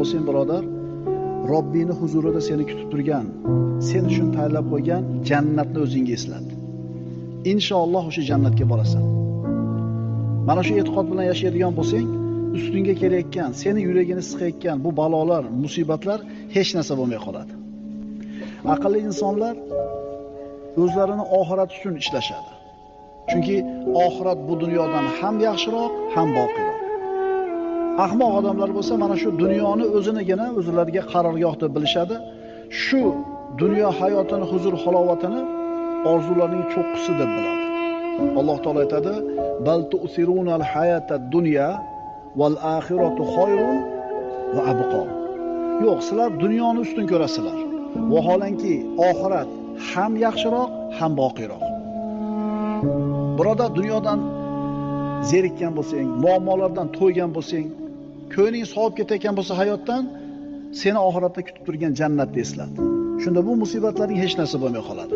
bo'lsang, birodar, Robbini huzurida seni kutib turgan, sen uchun tayyorlab qo'ygan jannatni o'zingga eslat. Inshaalloh o'sha jannatga borasan. Mana shu e'tiqod bilan yashaydigan bo'lsang, ustingga kelayotgan, seni yuragini siqayotgan bu balolar, musibatlar hech narsa bo'lmay qoladi. Aqlli insonlar o'zlarini oxirat uchun ishlashadi. Chunki oxirat bu dunyodan ham yaxshiroq, ham boqiroq. Ahmoq odamlar bo'lsa, mana shu dunyoni o'zinigina o'zlariga qarorgoh deb bilishadi. Shu dunyo hayotini, huzur halovatini orzularining cho'qqisi deb biladi. Alloh taolo aytadi: "Bal tu'sirunal hayatad dunya val axiratu xoyrun va abqa." Yo'q, sizlar dunyoni ustun ko'rasizlar. Vaholanki oxirat ham yaxshiroq, ham boqiroq. Birodar, dunyodan zerikkan bo'lsang, muammolardan to'ygan bo'lsang, ko'ngling sovib ketayotgan bo'lsa hayotdan, seni oxiratda kutib turgan jannatni eslat. Shunda bu musibatlarning hech narsa bo'lmay qoladi.